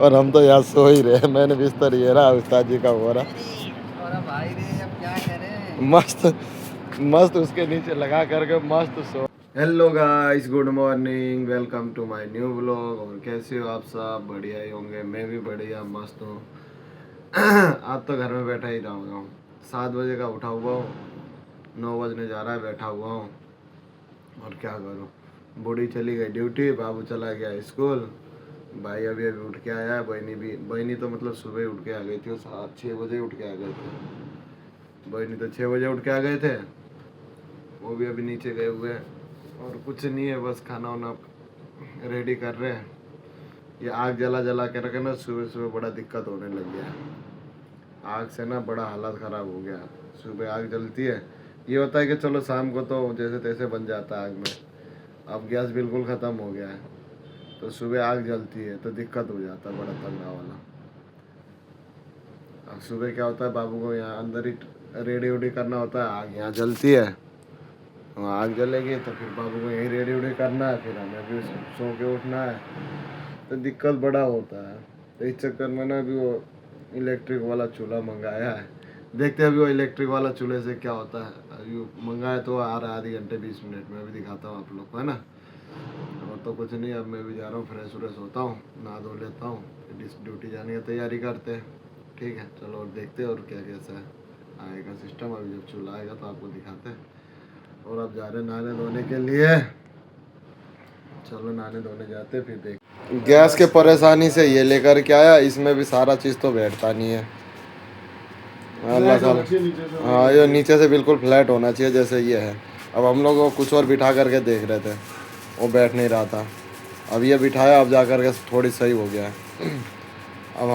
और हम तो यहाँ सो ही रहे। मैंने बिस्तर ये रहा, उस्ताद जी का हो रहा और भाई रे अब क्या करें। मस्त मस्त उसके नीचे लगा करके मस्त सो। Hello guys, good morning, welcome to my new vlog. और कैसे हो आप सब? बढ़िया ही होंगे। मैं भी बढ़िया मस्त हूँ। आज तो घर में बैठा ही रहूँगा। 7 बजे का उठा हुआ हूँ, 9 बजने जा रहा है, बैठा हुआ हूँ। और क्या करूँ, बूढ़ी चली गई ड्यूटी, बाबू चला गया स्कूल, भाई अभी अभी उठ के आया है। बहनी तो मतलब सुबह उठ के आ गई थी, वो 6 बजे उठ के आ गए थे। बहनी तो 6 बजे उठ के आ गए थे, वो भी अभी नीचे गए हुए हैं। और कुछ नहीं है, बस खाना वाना रेडी कर रहे हैं। ये आग जला जला के रखे ना, सुबह सुबह बड़ा दिक्कत होने लग गया है। आग से ना बड़ा हालत ख़राब हो गया। सुबह आग जलती है, ये होता है कि चलो शाम को तो जैसे तैसे बन जाता है आग में। अब गैस बिल्कुल ख़त्म हो गया है, तो सुबह आग जलती है तो दिक्कत हो जाता है बड़ा तगड़ा वाला। अब सुबह क्या होता है, बाबू को यहाँ अंदर ही रेडी वेडी करना होता है। आग यहाँ जलती है, वहाँ आग जलेगी तो फिर बाबू को यहीं रेडी वेडी करना है, फिर हमें भी सो के उठना है, तो दिक्कत बड़ा होता है। तो इस चक्कर में ना अभी वो इलेक्ट्रिक वाला चूल्हा मंगाया है। देखते हैं अभी वो इलेक्ट्रिक वाला चूल्हे से क्या होता है। अभी मंगाया तो आ रहा है आधे घंटे 20 मिनट में, अभी दिखाता हूँ आप लोग को, है ना। और तो कुछ नहीं, अब मैं भी जा रहा हूँ, फ्रेश व्रेश होता हूँ, नहा धो लेता हूँ, ड्यूटी जाने की तैयारी करते हैं। ठीक है, चलो और देखते हैं और क्या कैसा है आएगा सिस्टम। अभी जब चूल्हा आएगा तो आपको दिखाते हैं। और अब जा रहे नहाने धोने के लिए, चलो नहाने धोने जाते फिर देख। गैस के परेशानी से ये लेकर के आया, इसमें भी सारा चीज़ तो बैठता नहीं है। अल्लाह ताला, हाँ ये नीचे से बिल्कुल फ्लैट होना चाहिए जैसे ये है। अब हम लोग वो कुछ और बिठा करके देख रहे थे, वो बैठ नहीं रहा था। अब ये बिठाया, अब जा कर के थोड़ी सही हो गया है। अब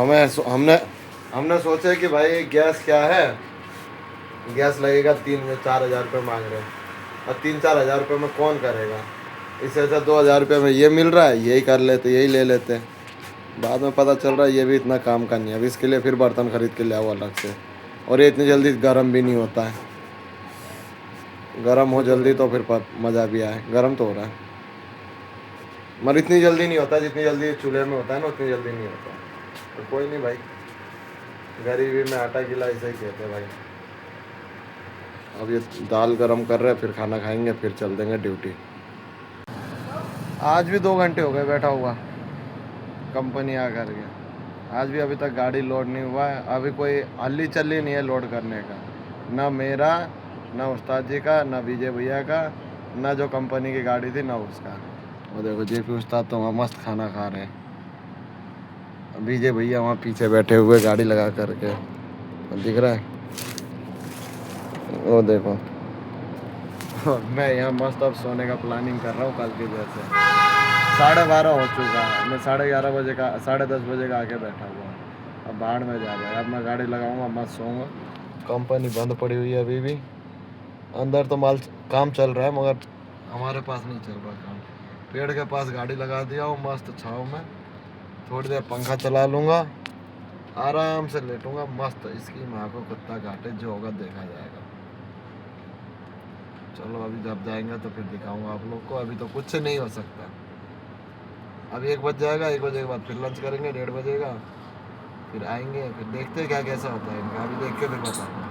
हमने हमने सोचा कि भाई गैस क्या है, गैस लगेगा 3-4 हज़ार रुपये मांग रहे हैं, और 3-4 हज़ार रुपये में कौन करेगा। इससे अच्छा 2 हज़ार रुपये में ये मिल रहा है, यही कर लेते, यही ले लेते। बाद में पता चल रहा है ये भी इतना काम का नहीं है। अब इसके लिए फिर बर्तन खरीद के ले आओ अलग से, और ये इतनी जल्दी गर्म भी नहीं होता है। गर्म हो जल्दी तो फिर मज़ा भी आए। गर्म तो हो रहा है मगर इतनी जल्दी नहीं होता जितनी जल्दी चूल्हे में होता है ना, उतनी जल्दी नहीं होता। तो कोई नहीं भाई, गरीबी में आटा गिला, ऐसे ही कहते हैं भाई। अब ये दाल गरम कर रहे हैं, फिर खाना खाएंगे, फिर चल देंगे ड्यूटी। आज भी 2 घंटे हो गए बैठा हुआ कंपनी आ कर के। आज भी अभी तक गाड़ी लोड नहीं हुआ है। अभी कोई हल्ली चल्ली नहीं है लोड करने का, ना मेरा, ना उस्ताद जी का, ना विजय भैया का, ना जो कंपनी की गाड़ी थी ना उसका। वो देखो जेपी उस्ताद तो वहाँ मस्त खाना खा रहे हैं। विजय भैया वहाँ पीछे बैठे हुए गाड़ी लगा करके, दिख रहा है वो देखो। मैं यहाँ मस्त अब सोने का प्लानिंग कर रहा हूँ कल के जैसे। 12:30 हो चुका है, मैं 11:30 बजे का 10:30 बजे का आके बैठा हुआ हूँ। अब बाहर में जा रहा है, अब मैं गाड़ी लगाऊंगा, मस्त सोऊंगा। कंपनी बंद पड़ी हुई है अभी भी, अंदर तो माल काम चल रहा है मगर हमारे पास नहीं चल रहा काम। पेड़ के पास गाड़ी लगा दिया हूँ मस्त छाँव में, थोड़ी देर पंखा चला लूँगा, आराम से लेटूँगा मस्त। इसकी माँ को कुत्ता काटे, जो होगा देखा जाएगा। चलो अभी जब जाएंगे तो फिर दिखाऊंगा आप लोग को। अभी तो कुछ नहीं हो सकता। अभी 1 बज जाएगा, 1 बजे के बाद फिर लंच करेंगे, 1:30 बजेगा, फिर आएंगे, फिर देखते हैं क्या कैसा होता है इनका। अभी देख के फिर बताऊंगा।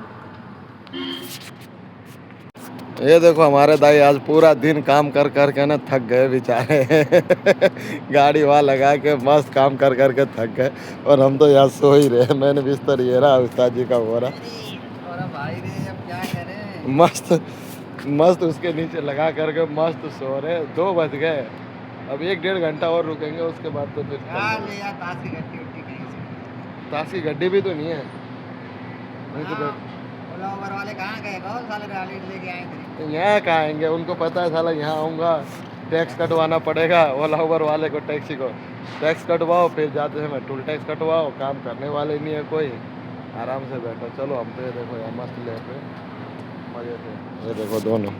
ये देखो हमारे दाई आज पूरा दिन काम कर कर के ना थक गए बेचारे। गाड़ी वहाँ लगा के मस्त काम कर कर के थक गए, और हम तो यहाँ सो ही रहे। मैंने बिस्तर ये रहा, उस्ताद जी का हो रहा और भाई रे अब क्या करें। मस्त मस्त उसके नीचे लगा करके मस्त सो रहे। 2 बज गए, अब 1-1.5 घंटा और रुकेंगे, उसके बाद तो फिर यार ताशी गड्डी उड्डी कहीं से। ताशी गड्डी भी तो नहीं है। ओला उबर वाले कहाँ गए कौन साले गाड़ी लेके आए थे। यहाँ कहाँ आएंगे, उनको पता है साला यहाँ आऊँगा टैक्स कटवाना पड़ेगा। ओला उबर वाले को, टैक्सी को टैक्स कटवाओ, फिर जाते समय टूल टैक्स कटवाओ। काम करने वाले नहीं है कोई, आराम से बैठो। चलो हम तो ये देखो यहाँ मस्त लेट रहे मजे से। ये देखो दोनों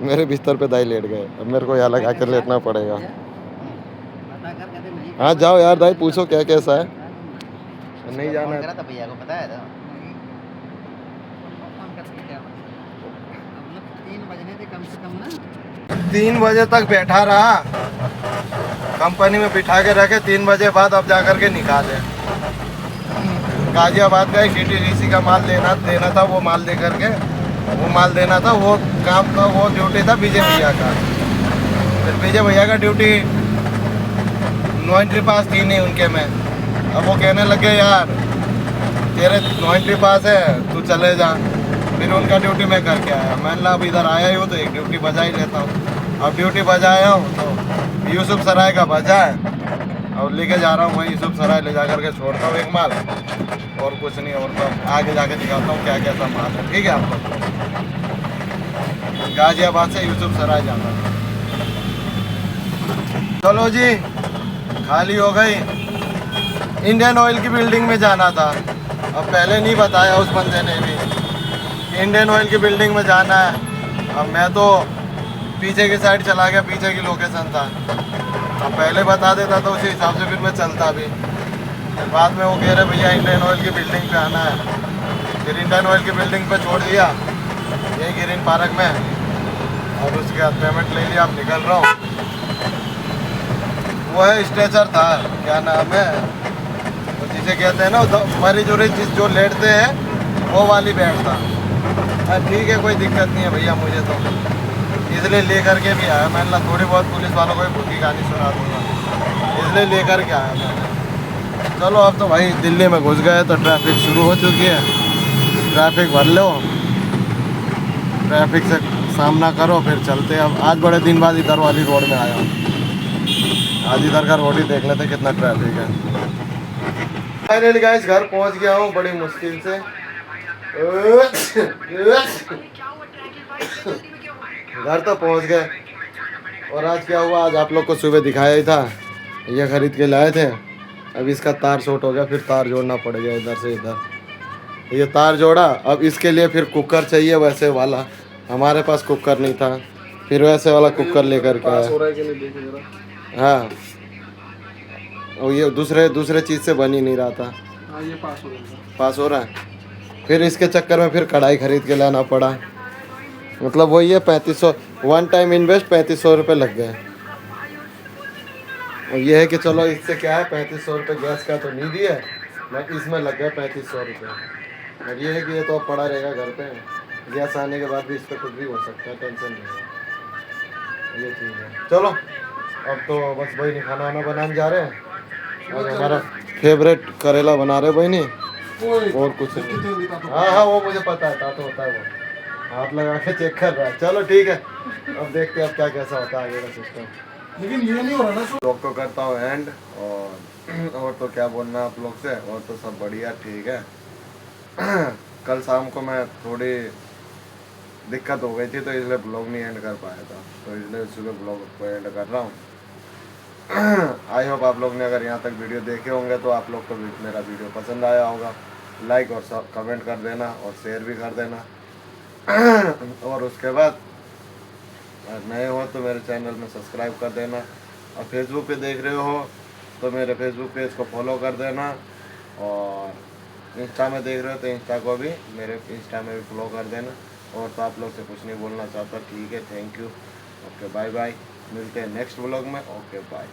मेरे बिस्तर पे दाई लेट गए, अब मेरे को यहाँ लगा कर लेटना पड़ेगा। हाँ जाओ यार दाई, पूछो क्या कैसा है। नहीं जाना है भैया को पता है 3 बजने थे कम से कम ना। 3 बजे तक बैठा रहा, कंपनी में बिठा के रखे। 3 बजे बाद अब जा कर के निकाले। गाजियाबाद का TTDC का माल देना था, वो माल दे करके वो माल देना था। वो काम था, वो ड्यूटी था विजय भैया का। फिर विजय भैया का ड्यूटी नो एंट्री पास थी नहीं उनके में। अब वो कहने लगे यार तेरे नो एंट्री पास है, तू चले जा। फिर उनका ड्यूटी मैं करके आया। मैंने अब इधर आया ही हूँ तो एक ड्यूटी बजा ही लेता हूँ। अब ड्यूटी बजाया हूँ तो यूसुफ सराय का बजा है, और लेके जा रहा हूँ वहीं यूसुफ सराय ले जा करके छोड़ता हूँ एक माल, और कुछ नहीं। और तो आगे जाके दिखाता हूँ क्या क्या सा माल है। ठीक है, आप लोग गाजियाबाद से यूसुफ सराय जाना। चलो जी, खाली हो गई। इंडियन ऑयल की बिल्डिंग में जाना था। अब पहले नहीं बताया उस बंदे ने भी, इंडियन ऑयल की बिल्डिंग में जाना है। अब मैं तो पीछे की साइड चला गया, पीछे की लोकेशन था। अब पहले बता देता तो उसी हिसाब से फिर मैं चलता भी। फिर बाद में वो कह रहे भैया इंडियन ऑयल की बिल्डिंग पे आना है। फिर इंडियन ऑयल की बिल्डिंग पे छोड़ दिया, यही ग्रीन पार्क में। और उसके बाद पेमेंट ले लिया, अब निकल रहा हूँ। वो है स्ट्रेचर था, क्या नाम है, तो जिसे कहते हैं ना मरीज उरीज जो लेटते हैं, वो वाली बेड था। ठीक है, कोई दिक्कत नहीं है भैया मुझे तो, इसलिए ले करके भी आया। मैंने कहा थोड़ी बहुत पुलिस वालों को भी भूखी कहानी सुना दूँगा, इसलिए ले करके आया मैंने। चलो अब तो भाई दिल्ली में घुस गए तो ट्रैफिक शुरू हो चुकी है। ट्रैफिक भर लो, ट्रैफिक से सामना करो, फिर चलते हैं। अब आज बड़े दिन बाद इधर वाली रोड में आया हूँ। आज इधर का रोड ही देख लेते कितना ट्रैफिक है। फाइनली गाइस घर पहुँच गया हूँ बड़ी मुश्किल से। घर तो पहुँच गए। और आज क्या हुआ, आज आप लोग को सुबह दिखाया ही था, ये खरीद के लाए थे। अब इसका तार शॉर्ट हो गया, फिर तार जोड़ना पड़ गया इधर से इधर। ये तार जोड़ा, अब इसके लिए फिर कुकर चाहिए वैसे वाला। हमारे पास कुकर नहीं था, फिर वैसे वाला कुकर लेकर के आया। हाँ, और ये दूसरे चीज़ से बन ही नहीं रहा था। ये पास हो रहा है। फिर इसके चक्कर में फिर कढ़ाई खरीद के लाना पड़ा। मतलब वही है 3500, वन टाइम इन्वेस्ट 3500 रुपये लग गए। और ये है कि चलो इससे क्या है, 3500 रुपये गैस का तो नहीं दिया, मैं इसमें लग गया 3500 रुपये। और ये है कि ये तो पड़ा रहेगा घर पे, गैस आने के बाद भी इस पर कुछ भी हो सकता है, टेंशन नहीं है। ये चीज़ है। चलो अब तो बस वही नहीं, खाना वाना बनाने जा रहे हैं। आज हमारा फेवरेट करेला बना रहे बहनी, और कुछ नहीं। हाँ, वो मुझे पता है, तो होता है वो, हाथ लगा के चेक कर रहा है। चलो ठीक है, अब देखते हैं अब क्या कैसा होता है आगे का सिस्टम। लेकिन ये नहीं हो रहा ना। लोग को करता हूँ एंड, और तो क्या बोलना आप लोग से, और तो सब बढ़िया ठीक है। कल शाम को मैं थोड़ी दिक्कत हो गई थी तो इसलिए ब्लॉग नहीं एंड कर पाया था, तो इसलिए सुबह ब्लॉग को एंड कर रहा हूँ। आई होप आप लोग ने अगर यहाँ तक वीडियो देखे होंगे तो आप लोग को मेरा वीडियो पसंद आया होगा। लाइक और कमेंट कर देना और शेयर भी कर देना। और उसके बाद अगर नए हो तो मेरे चैनल में सब्सक्राइब कर देना, और फेसबुक पे देख रहे हो तो मेरे फेसबुक पेज को फॉलो कर देना, और इंस्टा में देख रहे हो तो इंस्टा को भी, मेरे इंस्टा में भी फॉलो कर देना। और तो आप लोग से कुछ नहीं बोलना चाहता। ठीक है, thank you, okay bye bye, मिलते हैं नेक्स्ट व्लॉग में। Okay bye.